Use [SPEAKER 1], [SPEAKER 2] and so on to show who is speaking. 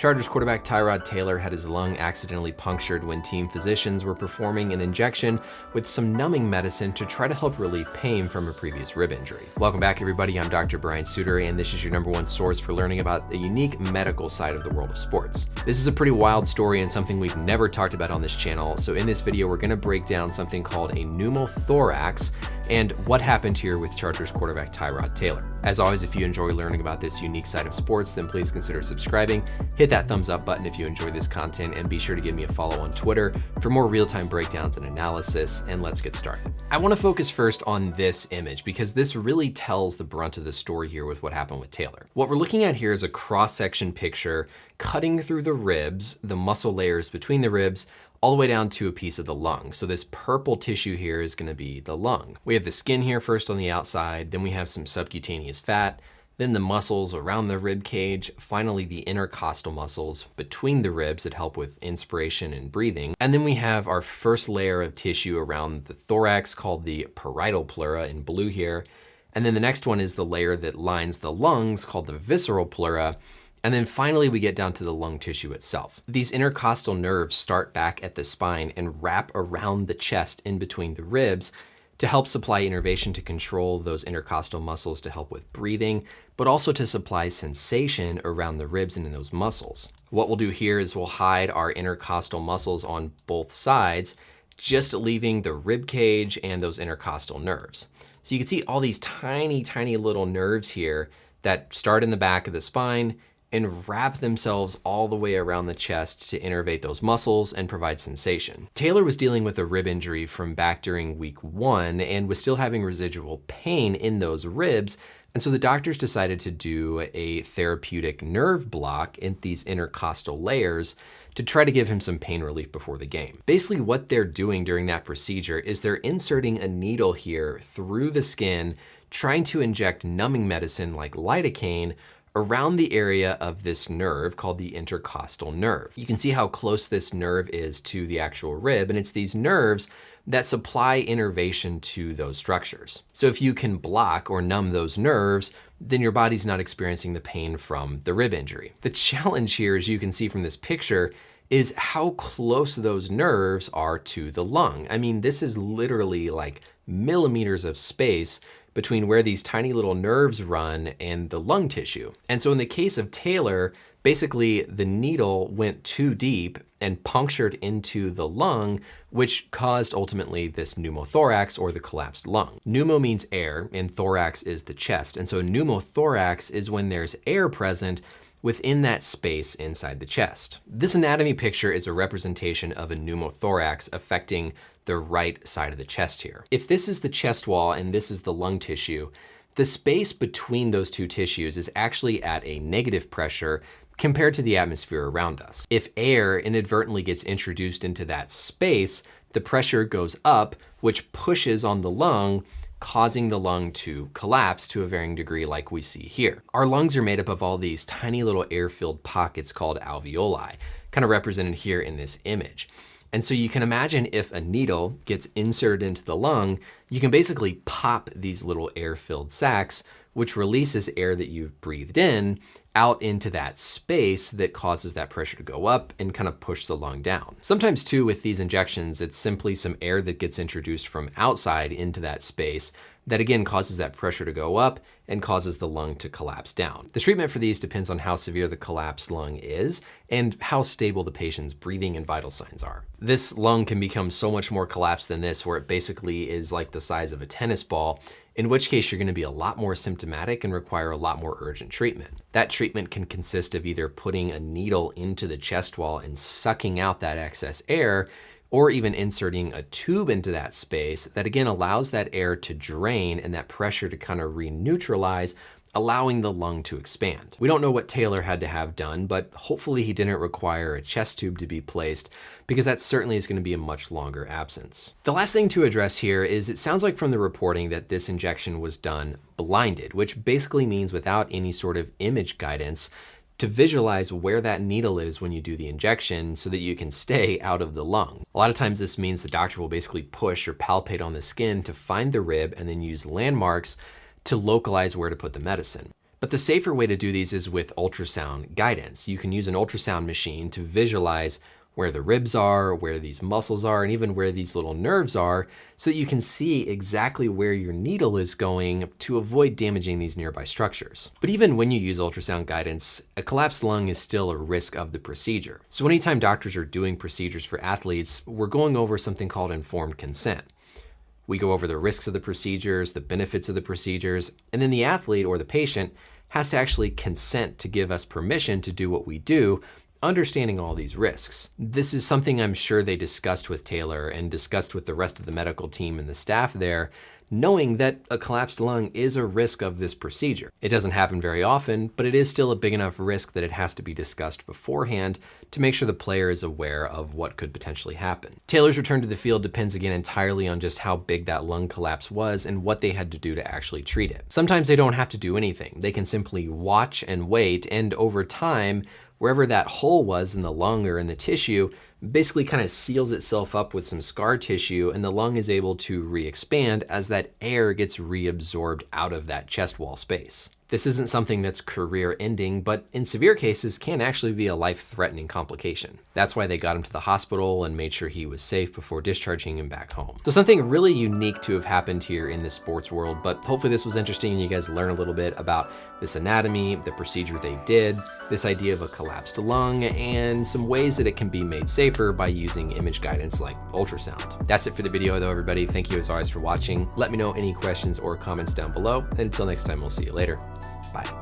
[SPEAKER 1] Chargers quarterback Tyrod Taylor had his lung accidentally punctured when team physicians were performing an injection with some numbing medicine to try to help relieve pain from a previous rib injury. Welcome back, everybody. I'm Dr. Brian Sutterer, and this is your #1 source for learning about the unique medical side of the world of sports. This is a pretty wild story and something we've never talked about on this channel. So in this video, we're going to break down something called a pneumothorax and what happened here with Chargers quarterback Tyrod Taylor. As always, if you enjoy learning about this unique side of sports, then please consider subscribing. Hit that thumbs up button if you enjoy this content, and be sure to give me a follow on Twitter for more real-time breakdowns and analysis, and let's get started. I want to focus first on this image because this really tells the brunt of the story here with what happened with Taylor. What we're looking at here is a cross-section picture cutting through the ribs, the muscle layers between the ribs, all the way down to a piece of the lung. So this purple tissue here is going to be the lung. We have the skin here first on the outside, then we have some subcutaneous fat, then the muscles around the rib cage, finally the intercostal muscles between the ribs that help with inspiration and breathing. And then we have our first layer of tissue around the thorax called the parietal pleura in blue here. And then the next one is the layer that lines the lungs called the visceral pleura. And then finally, we get down to the lung tissue itself. These intercostal nerves start back at the spine and wrap around the chest in between the ribs to help supply innervation to control those intercostal muscles to help with breathing, but also to supply sensation around the ribs and in those muscles. What we'll do here is we'll hide our intercostal muscles on both sides, just leaving the rib cage and those intercostal nerves. So you can see all these tiny, tiny little nerves here that start in the back of the spine and wrap themselves all the way around the chest to innervate those muscles and provide sensation. Taylor was dealing with a rib injury from back during week 1 and was still having residual pain in those ribs. And so the doctors decided to do a therapeutic nerve block in these intercostal layers to try to give him some pain relief before the game. Basically what they're doing during that procedure is they're inserting a needle here through the skin, trying to inject numbing medicine like lidocaine around the area of this nerve called the intercostal nerve. You can see how close this nerve is to the actual rib, and it's these nerves that supply innervation to those structures. So if you can block or numb those nerves, then your body's not experiencing the pain from the rib injury. The challenge here, as you can see from this picture, is how close those nerves are to the lung. I mean, this is literally like millimeters of space between where these tiny little nerves run and the lung tissue. And so in the case of Taylor, basically the needle went too deep and punctured into the lung, which caused ultimately this pneumothorax or the collapsed lung. Pneumo means air and thorax is the chest. And so pneumothorax is when there's air present within that space inside the chest. This anatomy picture is a representation of a pneumothorax affecting the right side of the chest here. If this is the chest wall and this is the lung tissue, the space between those two tissues is actually at a negative pressure compared to the atmosphere around us. If air inadvertently gets introduced into that space, the pressure goes up, which pushes on the lung, causing the lung to collapse to a varying degree like we see here. Our lungs are made up of all these tiny little air-filled pockets called alveoli, kind of represented here in this image. And so you can imagine if a needle gets inserted into the lung, you can basically pop these little air-filled sacs, which releases air that you've breathed in out into that space that causes that pressure to go up and kind of push the lung down. Sometimes too with these injections, it's simply some air that gets introduced from outside into that space that again causes that pressure to go up and causes the lung to collapse down. The treatment for these depends on how severe the collapsed lung is and how stable the patient's breathing and vital signs are. This lung can become so much more collapsed than this, where it basically is like the size of a tennis ball, in which case you're going to be a lot more symptomatic and require a lot more urgent treatment. That treatment can consist of either putting a needle into the chest wall and sucking out that excess air, or even inserting a tube into that space that again allows that air to drain and that pressure to kind of re-neutralize, allowing the lung to expand. We don't know what Taylor had to have done, but hopefully he didn't require a chest tube to be placed, because that certainly is going to be a much longer absence. The last thing to address here is it sounds like from the reporting that this injection was done blinded, which basically means without any sort of image guidance to visualize where that needle is when you do the injection so that you can stay out of the lung. A lot of times this means the doctor will basically push or palpate on the skin to find the rib and then use landmarks to localize where to put the medicine. But the safer way to do these is with ultrasound guidance. You can use an ultrasound machine to visualize where the ribs are, where these muscles are, and even where these little nerves are, so that you can see exactly where your needle is going to avoid damaging these nearby structures. But even when you use ultrasound guidance, a collapsed lung is still a risk of the procedure. So anytime doctors are doing procedures for athletes, we're going over something called informed consent. We go over the risks of the procedures, the benefits of the procedures, and then the athlete or the patient has to actually consent to give us permission to do what we do, understanding all these risks. This is something I'm sure they discussed with Taylor and discussed with the rest of the medical team and the staff there, knowing that a collapsed lung is a risk of this procedure. It doesn't happen very often, but it is still a big enough risk that it has to be discussed beforehand to make sure the player is aware of what could potentially happen. Taylor's return to the field depends again entirely on just how big that lung collapse was and what they had to do to actually treat it. Sometimes they don't have to do anything. They can simply watch and wait, and over time, wherever that hole was in the lung or in the tissue basically kind of seals itself up with some scar tissue, and the lung is able to re-expand as that air gets reabsorbed out of that chest wall space. This isn't something that's career ending, but in severe cases can actually be a life-threatening complication. That's why they got him to the hospital and made sure he was safe before discharging him back home. So something really unique to have happened here in the sports world, but hopefully this was interesting and you guys learn a little bit about this anatomy, the procedure they did, this idea of a collapsed lung, and some ways that it can be made safer by using image guidance like ultrasound. That's it for the video though, everybody. Thank you as always for watching. Let me know any questions or comments down below, and until next time, we'll see you later. Bye.